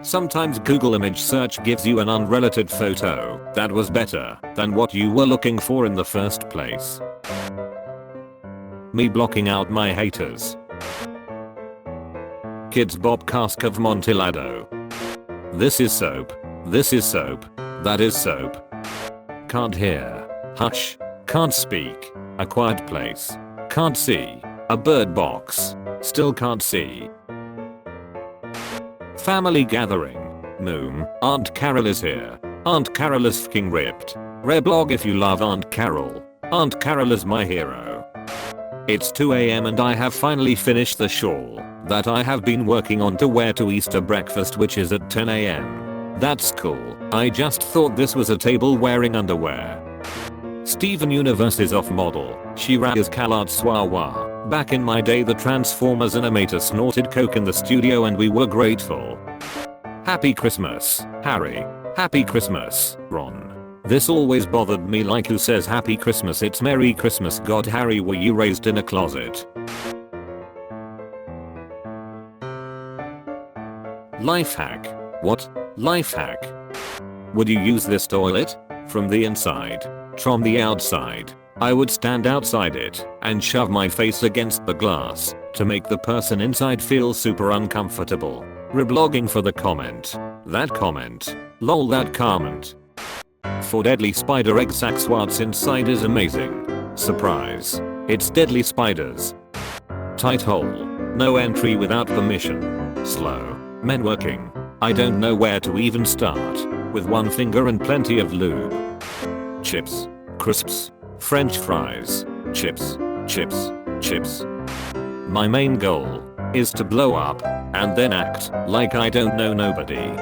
Sometimes Google image search gives you an unrelated photo that was better than what you were looking for in the first place. Me blocking out my haters. Kids Bob Cask of Montilado. This is soap. This is soap. That is soap. Can't hear. Hush. Can't speak. A quiet place. Can't see. A bird box. Still can't see. Family gathering. Moom. Aunt Carol is here. Aunt Carol is fking ripped. Reblog if you love Aunt Carol. Aunt Carol is my hero. It's 2 AM and I have finally finished the shawl that I have been working on to wear to Easter breakfast, which is at 10 AM. That's cool. I just thought this was a table wearing underwear. Steven Universe is off model. She-Ra is Khalad Swawa. Back in my day the Transformers animator snorted coke in the studio and we were grateful. Happy Christmas, Harry. Happy Christmas, Ron. This always bothered me, like who says Happy Christmas? It's Merry Christmas. God, Harry, were you raised in a closet? Life hack. What? Life hack? Would you use this toilet? From the inside. From the outside. I would stand outside it and shove my face against the glass to make the person inside feel super uncomfortable. Reblogging for the comment. That comment. Lol, that comment. For deadly spider egg sacs, what's inside is amazing. Surprise. It's deadly spiders. Tight hole. No entry without permission. Slow. Men working. I don't know where to even start. With one finger and plenty of lube. Chips. Crisps. French fries. Chips. Chips. Chips. My main goal is to blow up and then act like I don't know nobody.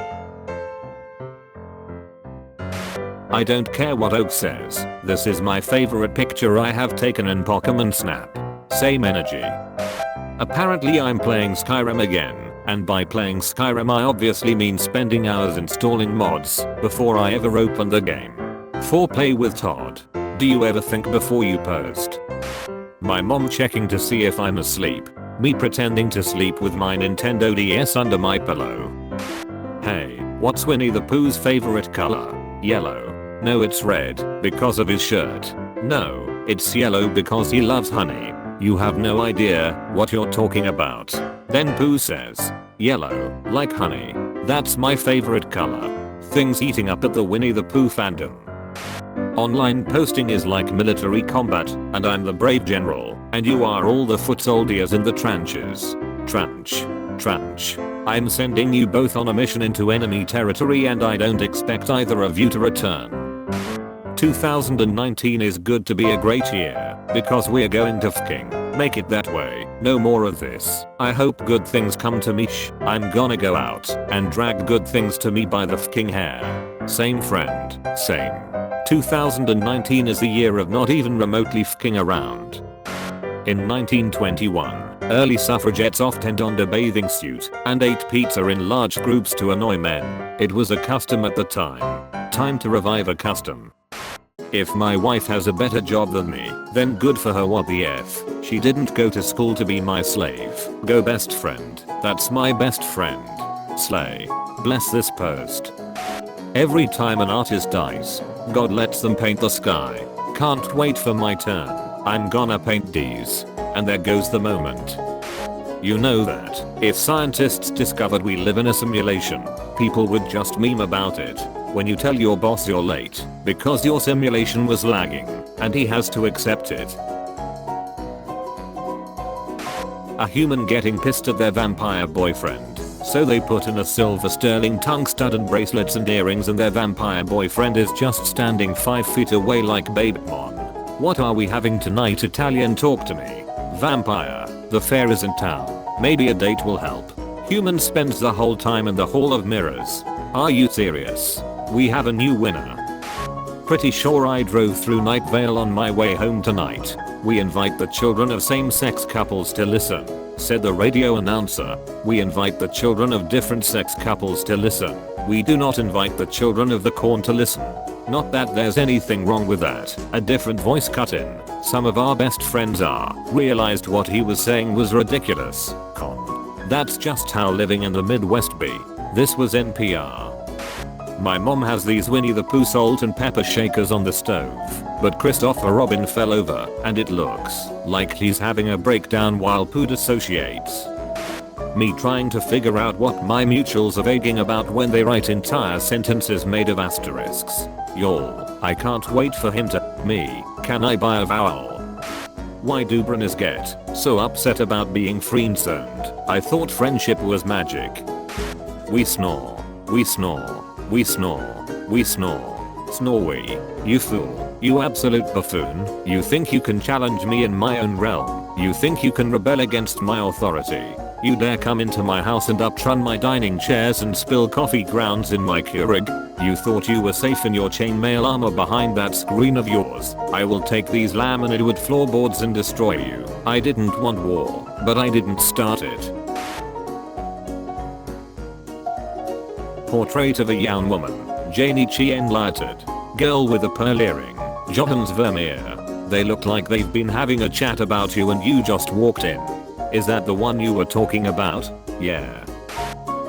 I don't care what Oak says. This is my favorite picture I have taken in Pokemon Snap. Same energy. Apparently I'm playing Skyrim again, and by playing Skyrim I obviously mean spending hours installing mods before I ever open the game. Foreplay with Todd. Do you ever think before you post? My mom checking to see if I'm asleep. Me pretending to sleep with my Nintendo DS under my pillow. Hey, what's Winnie the Pooh's favorite color? Yellow. No, it's red because of his shirt. No, it's yellow because he loves honey. You have no idea what you're talking about. Then Pooh says, yellow, like honey. That's my favorite color. Things heating up at the Winnie the Pooh fandom. Online posting is like military combat, and I'm the brave general, and you are all the foot soldiers in the trenches. Trench. I'm sending you both on a mission into enemy territory and I don't expect either of you to return. 2019 is good to be a great year, because we're going to fking make it that way. No more of this. I hope good things come to me. I'm gonna go out and drag good things to me by the fking hair. Same friend, same. 2019 is the year of not even remotely fking around. In 1921, early suffragettes often donned a bathing suit and ate pizza in large groups to annoy men. It was a custom at the time. Time to revive a custom. If my wife has a better job than me, then good for her. What the F? She didn't go to school to be my slave. Go best friend. That's my best friend. Slay. Bless this post. Every time an artist dies, God lets them paint the sky. Can't wait for my turn. I'm gonna paint these. And there goes the moment. You know that if scientists discovered we live in a simulation, people would just meme about it. When you tell your boss you're late because your simulation was lagging and he has to accept it. A human getting pissed at their vampire boyfriend, so they put in a silver sterling tongue stud and bracelets and earrings, and their vampire boyfriend is just standing 5 feet away like Babymon. What are we having tonight? Italian, talk to me. Vampire, the fair is in town. Maybe a date will help. Human spends the whole time in the Hall of Mirrors. Are you serious? We have a new winner. Pretty sure I drove through Night Vale on my way home tonight. We invite the children of same-sex couples to listen, said the radio announcer. We invite the children of different sex couples to listen. We do not invite the children of the corn to listen. Not that there's anything wrong with that. A different voice cut in. Some of our best friends realized what he was saying was ridiculous. Con. That's just how living in the Midwest be. This was NPR. My mom has these Winnie the Pooh salt and pepper shakers on the stove, but Christopher Robin fell over and it looks like he's having a breakdown while Pooh dissociates. Me trying to figure out what my mutuals are vaguing about when they write entire sentences made of asterisks. Y'all, I can't wait for him to me. Can I buy a vowel? Why do Brenners get so upset about being friend-zoned? I thought friendship was magic. We snore. We snore. We snore. We snore. Snore we. You fool. You absolute buffoon. You think you can challenge me in my own realm. You think you can rebel against my authority. You dare come into my house and upturn my dining chairs and spill coffee grounds in my Keurig. You thought you were safe in your chainmail armor behind that screen of yours. I will take these laminated wood floorboards and destroy you. I didn't want war, but I didn't start it. Portrait of a young woman. Janie Chien lighted. Girl with a pearl earring. Johannes Vermeer. They look like they've been having a chat about you and you just walked in. Is that the one you were talking about? Yeah.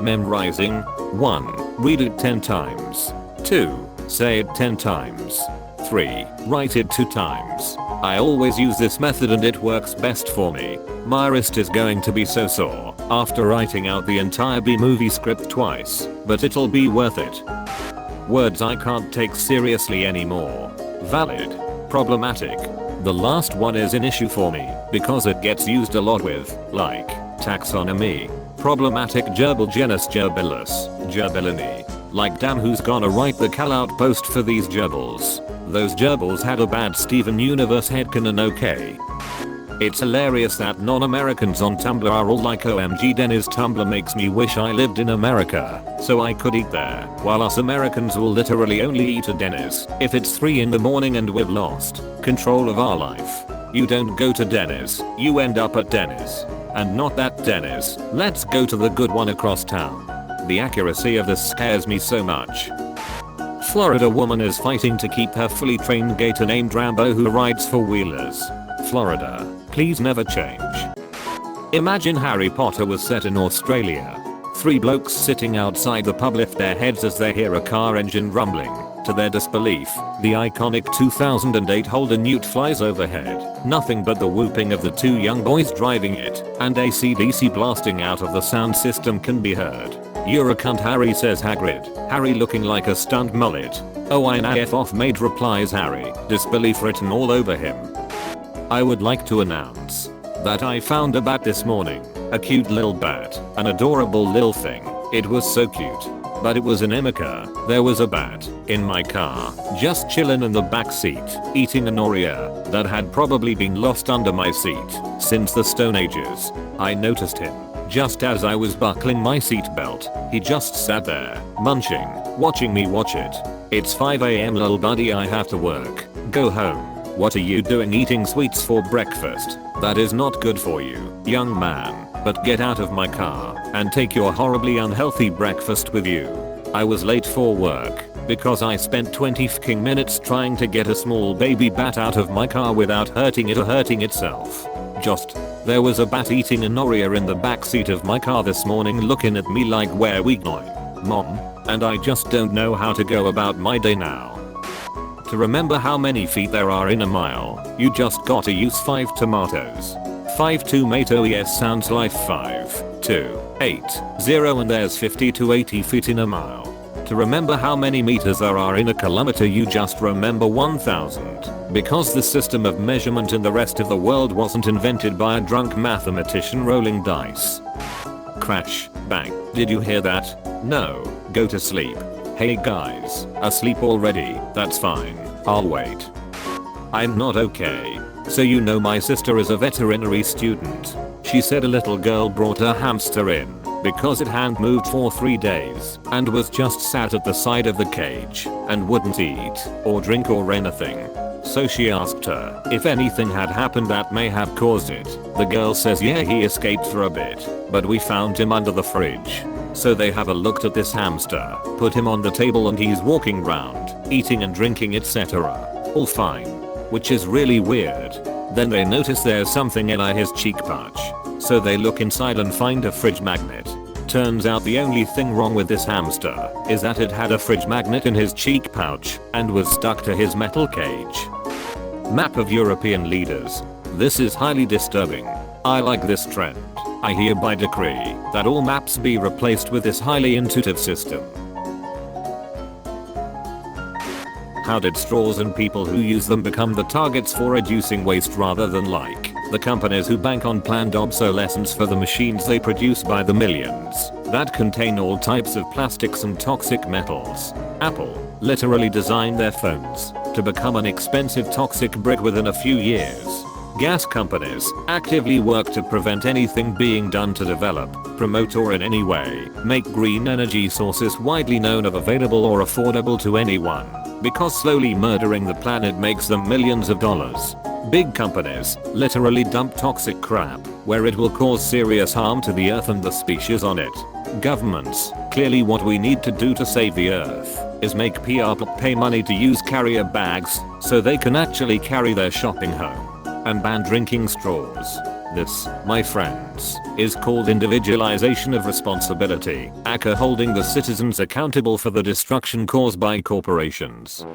Memorizing. 1. Read it 10 times. 2. Say it 10 times. 3. Write it 2 times. I always use this method and it works best for me. My wrist is going to be so sore after writing out the entire B-movie script twice, but it'll be worth it. Words I can't take seriously anymore. Valid. Problematic. The last one is an issue for me because it gets used a lot with, like, taxonomy. Problematic gerbil genus Gerbilus, Gerbillini. Like damn who's gonna write the call-out post for these gerbils? Those gerbils had a bad Steven Universe headcanon okay. It's hilarious that non-Americans on Tumblr are all like OMG Denny's Tumblr makes me wish I lived in America so I could eat there, while us Americans will literally only eat at Denny's if it's 3 in the morning and we've lost control of our life. You don't go to Denny's, you end up at Denny's. And not that Denny's, let's go to the good one across town. The accuracy of this scares me so much. Florida woman is fighting to keep her fully trained gator named Rambo who rides for wheelers. Florida, please never change. Imagine Harry Potter was set in Australia. 3 blokes sitting outside the pub lift their heads as they hear a car engine rumbling. To their disbelief, the iconic 2008 Holden Ute flies overhead. Nothing but the whooping of the 2 young boys driving it, and AC/DC blasting out of the sound system can be heard. You're a cunt, Harry, says Hagrid. Harry looking like a stunned mullet. Oh, I F off, mate, replies Harry, disbelief written all over him. I would like to announce that I found a bat this morning. A cute little bat. An adorable little thing. It was so cute. But it was an Emeka. There was a bat in my car, just chillin' in the back seat, eating an Oreo that had probably been lost under my seat since the Stone Ages. I noticed him just as I was buckling my seatbelt. He just sat there, munching, watching me watch it. It's 5 AM, lil buddy, I have to work. Go home. What are you doing eating sweets for breakfast? That is not good for you, young man, but get out of my car and take your horribly unhealthy breakfast with you. I was late for work because I spent 20 fucking minutes trying to get a small baby bat out of my car without hurting it or hurting itself. There was a bat eating an Oreo in the backseat of my car this morning looking at me like, where we going, mom? And I just don't know how to go about my day now. To remember how many feet there are in a mile, you just gotta use 5 tomatoes. 5 tomato, yes, sounds like 5, 2, 8, 0, and there's 50 to 80 feet in a mile. To remember how many meters there are in a kilometer, you just remember 1000. Because the system of measurement in the rest of the world wasn't invented by a drunk mathematician rolling dice. Crash, bang, did you hear that? No, go to sleep. Hey guys, asleep already? That's fine, I'll wait. I'm not okay. So you know my sister is a veterinary student. She said a little girl brought her hamster in because it hadn't moved for 3 days and was just sat at the side of the cage and wouldn't eat or drink or anything. So she asked her if anything had happened that may have caused it. The girl says yeah, he escaped for a bit, but we found him under the fridge. So they have a looked at this hamster, put him on the table, and he's walking round, eating and drinking, etc. All fine. Which is really weird. Then they notice there's something in his cheek pouch. So they look inside and find a fridge magnet. Turns out the only thing wrong with this hamster is that it had a fridge magnet in his cheek pouch and was stuck to his metal cage. Map of European leaders. This is highly disturbing. I like this trend. I hereby decree that all maps be replaced with this highly intuitive system. How did straws and people who use them become the targets for reducing waste rather than like the companies who bank on planned obsolescence for the machines they produce by the millions that contain all types of plastics and toxic metals? Apple literally designed their phones to become an expensive toxic brick within a few years. Gas companies actively work to prevent anything being done to develop, promote or in any way make green energy sources widely known of available or affordable to anyone, because slowly murdering the planet makes them millions of dollars. Big companies literally dump toxic crap where it will cause serious harm to the earth and the species on it. Governments, clearly what we need to do to save the earth is make people pay money to use carrier bags so they can actually carry their shopping home. And ban drinking straws. This, my friends, is called individualization of responsibility, aka holding the citizens accountable for the destruction caused by corporations.